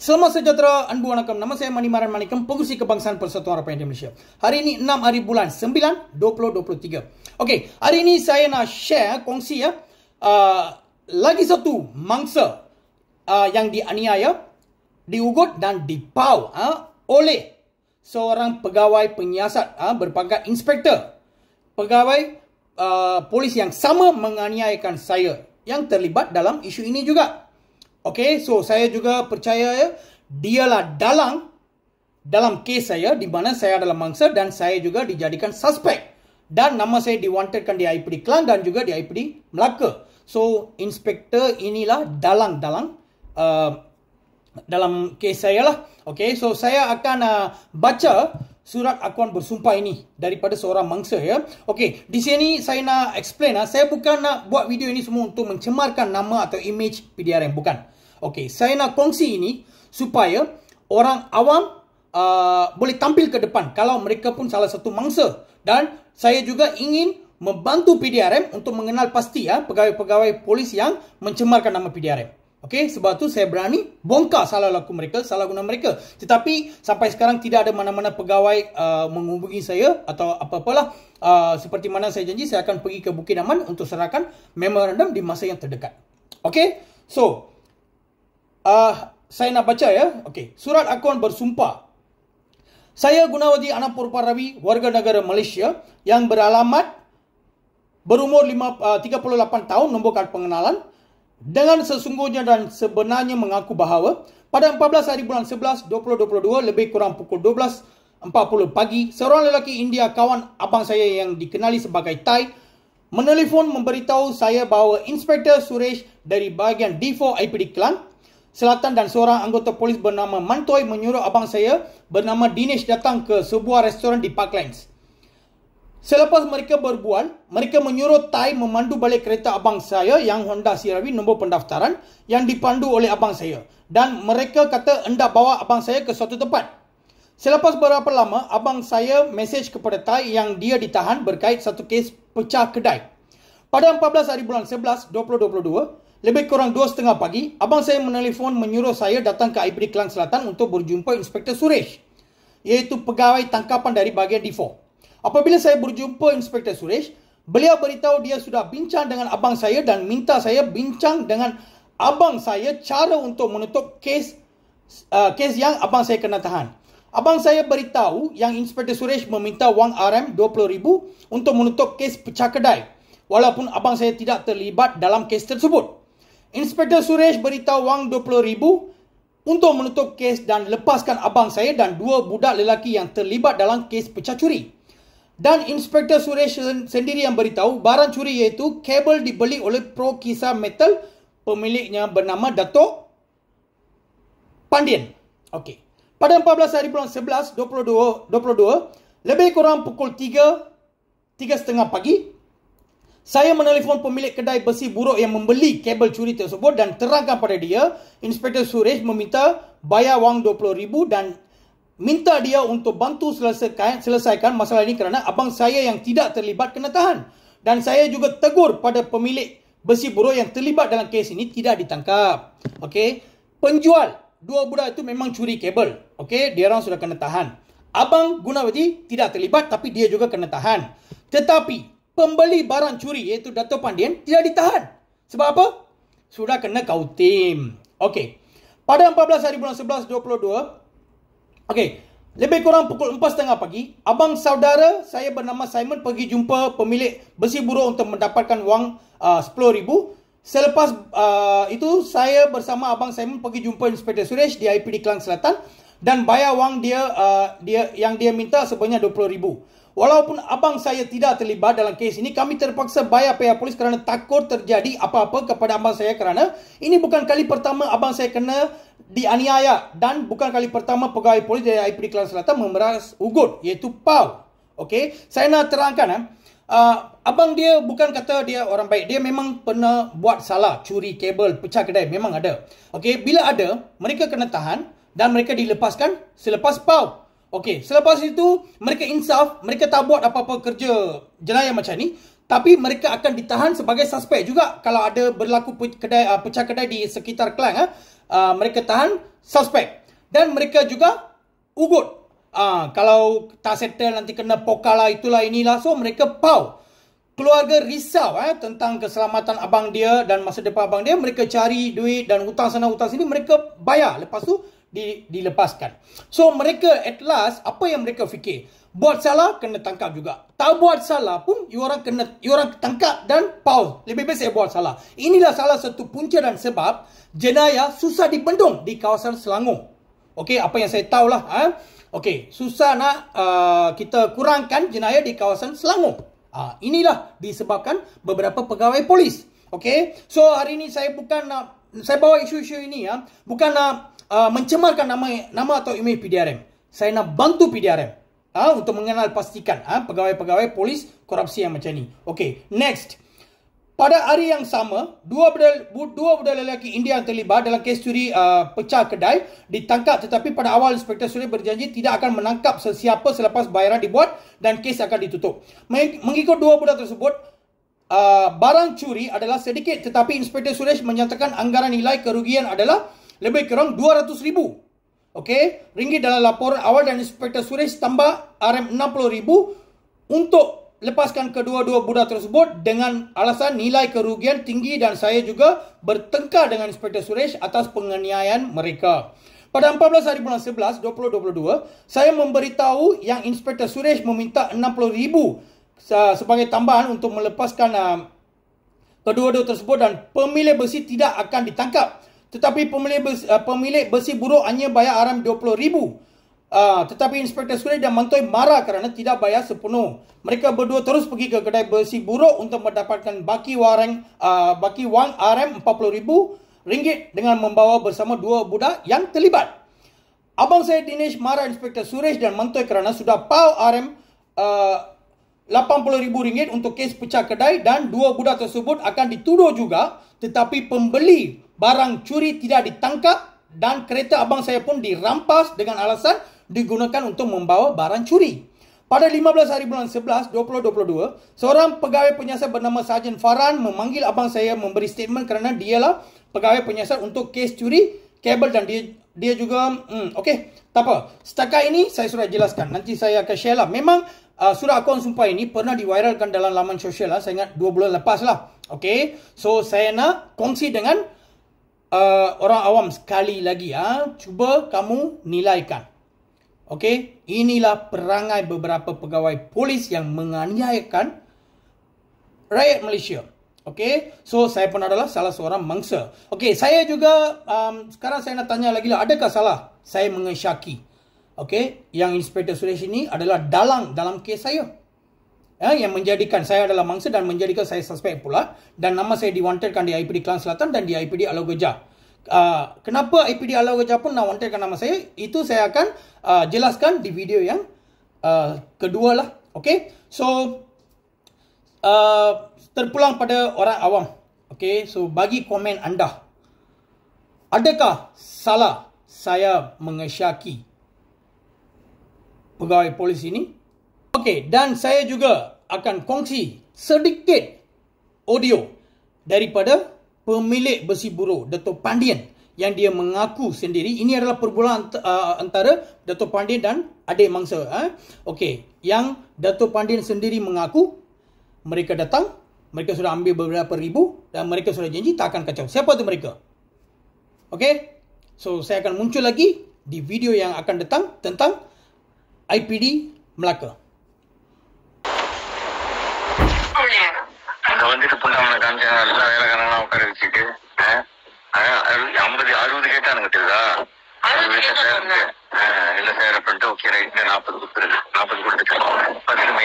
Selamat sejahtera, anbu wanakkam. Nama saya Manimaran Manikam, Pengurusi Kebangsaan Persatuan Rakyat Malaysia. Hari ini 6 hari bulan 9 2023. Okey, hari ini saya nak share, kongsi lagi satu mangsa yang dianiaya, diugut dan dipau oleh seorang pegawai penyiasat berpangkat inspektor. Pegawai polis yang sama menganiayakan saya yang terlibat dalam isu ini juga. Okey, so saya juga percaya dialah dalam kes saya di mana saya adalah mangsa dan saya juga dijadikan suspek. Dan nama saya diwantedkan di IPD Klang dan juga di IPD Melaka. So, inspektor inilah dalam kes saya lah. Okey, so saya akan baca surat akuan bersumpah ini daripada seorang mangsa ya. Okey, di sini saya nak explain saya bukan nak buat video ini semua untuk mencemarkan nama atau image PDRM, bukan. Okey, saya nak kongsi ini supaya orang awam boleh tampil ke depan kalau mereka pun salah satu mangsa. Dan saya juga ingin membantu PDRM untuk mengenal pasti pegawai-pegawai polis yang mencemarkan nama PDRM. Okey, sebab tu saya berani bongkar salah guna mereka. Tetapi sampai sekarang tidak ada mana-mana pegawai menghubungi saya atau apa-apalah. Seperti mana saya janji, saya akan pergi ke Bukit Aman untuk serahkan memorandum di masa yang terdekat. Okey, so saya nak baca ya. Okey, surat akuan bersumpah. Saya Gunawadi Anak Puruparawi, warga negara Malaysia yang berumur 38 tahun, nombor kad pengenalan, dengan sesungguhnya dan sebenarnya mengaku bahawa pada 14 hari bulan 11 2022 lebih kurang pukul 12.40 pagi, seorang lelaki India kawan abang saya yang dikenali sebagai Tai menelefon memberitahu saya bahawa Inspektor Suresh dari bahagian D4 IPD Klang Selatan dan seorang anggota polis bernama Mantoi menyuruh abang saya bernama Dinesh datang ke sebuah restoran di Parklands. Selepas mereka berbual, mereka menyuruh Tai memandu balik kereta abang saya yang Honda Sirawi nombor pendaftaran yang dipandu oleh abang saya. Dan mereka kata hendak bawa abang saya ke suatu tempat. Selepas berapa lama, abang saya mesej kepada Tai yang dia ditahan berkait satu kes pecah kedai. Pada 14 hari bulan 11 2022, lebih kurang 2.30 pagi, abang saya menelefon menyuruh saya datang ke IPD Klang Selatan untuk berjumpa Inspektor Suresh, iaitu pegawai tangkapan dari bahagian D4. Apabila saya berjumpa Inspektor Suresh, beliau beritahu dia sudah bincang dengan abang saya dan minta saya bincang dengan abang saya cara untuk menutup kes yang abang saya kena tahan. Abang saya beritahu yang Inspektor Suresh meminta wang RM20,000 untuk menutup kes pecah kedai, walaupun abang saya tidak terlibat dalam kes tersebut. Inspektor Suresh beritahu wang RM20,000 untuk menutup kes dan lepaskan abang saya dan dua budak lelaki yang terlibat dalam kes pecah curi. Dan Inspektor Suresh sendiri yang beritahu barang curi iaitu kabel dibeli oleh Pro Kisah Metal, pemiliknya bernama Datuk Pandian. Okey. Pada 14 hari bulan 11 2022, lebih kurang pukul 3.30 pagi, saya menelefon pemilik kedai besi buruk yang membeli kabel curi tersebut dan terangkan pada dia, Inspektor Suresh meminta bayar wang RM20,000 dan minta dia untuk bantu selesaikan masalah ini kerana abang saya yang tidak terlibat kena tahan. Dan saya juga tegur pada pemilik besi buruk yang terlibat dalam kes ini tidak ditangkap. Okey, penjual dua budak itu memang curi kabel. Okey, dia orang sudah kena tahan. Abang Gunawadi tidak terlibat tapi dia juga kena tahan. Tetapi pembeli barang curi iaitu Dato' Pandian tidak ditahan. Sebab apa? Sudah kena kautim. Okey. Pada 14 hari bulan 11 2022, okey, lebih kurang pukul 4.30 pagi, abang saudara saya bernama Simon pergi jumpa pemilik besi buruk untuk mendapatkan wang RM10,000. Selepas itu, saya bersama abang Simon pergi jumpa Inspektor Suresh di IPD Klang Selatan dan bayar wang dia minta sebanyak RM20,000. Walaupun abang saya tidak terlibat dalam kes ini, kami terpaksa bayar pihak polis kerana takut terjadi apa-apa kepada abang saya kerana ini bukan kali pertama abang saya kena dianiaya dan bukan kali pertama pegawai polis dari IPD Klang Selatan memeras ugut, iaitu PAU. Okey, saya nak terangkan abang dia bukan kata dia orang baik. Dia memang pernah buat salah, curi kabel, pecah kedai, memang ada. Okey, bila ada, mereka kena tahan dan mereka dilepaskan selepas PAU. Okey, selepas itu mereka insaf, mereka tak buat apa-apa kerja jenayah macam ni, tapi mereka akan ditahan sebagai suspek juga kalau ada berlaku pecah kedai di sekitar Klang. Mereka tahan suspek. Dan mereka juga ugut. Kalau tak settle nanti kena poka lah, itulah inilah. So mereka pau. Keluarga risau tentang keselamatan abang dia dan masa depan abang dia. Mereka cari duit dan hutang sana hutang sini, mereka bayar. Lepas tu dilepaskan. So mereka at last, apa yang mereka fikir? Buat salah kena tangkap juga. Tak buat salah pun you orang tangkap dan pau. Lebih baik saya buat salah. Inilah salah satu punca dan sebab jenayah susah dibendung di kawasan Selangor. Okey, apa yang saya tahulah. Okey, susah nak kita kurangkan jenayah di kawasan Selangor. Inilah disebabkan beberapa pegawai polis. Okey, so hari ini saya bukan nak, saya bawa isu-isu ini bukan nak mencemarkan nama atau imej PDRM. Saya nak bantu PDRM untuk mengenal pastikan pegawai-pegawai polis korupsi yang macam ni. Okey, next. Pada hari yang sama, dua budak lelaki India yang terlibat dalam kes curi pecah kedai ditangkap, tetapi pada awal Inspektor Suresh berjanji tidak akan menangkap sesiapa selepas bayaran dibuat dan kes akan ditutup. Mengikut dua budak tersebut, barang curi adalah sedikit, tetapi Inspektor Suresh menyatakan anggaran nilai kerugian adalah lebih kurang 200,000. Okey, ringgit dalam laporan awal, dan Inspektor Suresh tambah RM60,000 untuk lepaskan kedua-dua budak tersebut dengan alasan nilai kerugian tinggi, dan saya juga bertengkar dengan Inspektor Suresh atas penganiayaan mereka. Pada 14 hari bulan 11, 2022, saya memberitahu yang Inspektor Suresh meminta RM60,000 sebagai tambahan untuk melepaskan kedua-dua tersebut, dan pemilik besi tidak akan ditangkap. Tetapi pemilik besi buruk hanya bayar RM20,000. Tetapi Inspektor Suresh dan Mantoi marah kerana tidak bayar sepenuh. Mereka berdua terus pergi ke kedai besi buruk untuk mendapatkan baki wang RM40,000 dengan membawa bersama dua budak yang terlibat. Abang saya Dinesh marah Inspektor Suresh dan Mantoi kerana sudah pau RM80,000 untuk kes pecah kedai, dan dua budak tersebut akan dituduh juga, tetapi pembeli barang curi tidak ditangkap dan kereta abang saya pun dirampas dengan alasan digunakan untuk membawa barang curi. Pada 15 hari bulan 11, 2022, seorang pegawai penyiasat bernama Sarjan Farhan memanggil abang saya memberi statement kerana dialah pegawai penyiasat untuk kes curi kabel, dan dia juga okey, tak apa. Setakat ini saya sudah jelaskan. Nanti saya akan share lah. Memang surat akaun sumpah ini pernah diviralkan dalam laman sosial lah. Saya ingat 2 bulan lepas lah. Okey, so saya nak kongsi dengan orang awam sekali lagi. Cuba kamu nilaikan. Okey, inilah perangai beberapa pegawai polis yang menganiayakan rakyat Malaysia. Okey, so saya pun adalah salah seorang mangsa. Okey, saya juga sekarang saya nak tanya lagi lah, adakah salah saya mengesyaki yang Inspektor Suresh ini adalah dalam kes saya, yang menjadikan saya adalah mangsa dan menjadikan saya suspek pula, dan nama saya diwantedkan di IPD Kelang Selatan dan di IPD Alor Gejah. Kenapa IPD Alor Gejah pun nak wantedkan nama saya, itu saya akan jelaskan di video yang kedua lah. Okey, so terpulang pada orang awam. Okey, so bagi komen anda, adakah salah saya mengesyaki pegawai polis ini? Okey, dan saya juga akan kongsi sedikit audio daripada pemilik besi buruh, Dato' Pandian, yang dia mengaku sendiri ini adalah perbualan antara Dato' Pandian dan adik mangsa. Okey, yang Dato' Pandian sendiri mengaku mereka datang, mereka sudah ambil beberapa ribu dan mereka sudah janji tak akan kacau. Siapa tu mereka? Okey, so saya akan muncul lagi di video yang akan datang tentang IPD Melaka. வந்துட்டு புண்ணாம காமிச்சாங்க எல்லா வேலைக்காரங்களும் உட்கார வச்சுட்டு 50-60 கேட்டானுங்க தெரியுதா? இல்ல சார் அப்படின்ட்டு ஓகே ரைட் 40 கொடுத்துருக்கு. 40 கொடுத்துட்டு 10 மை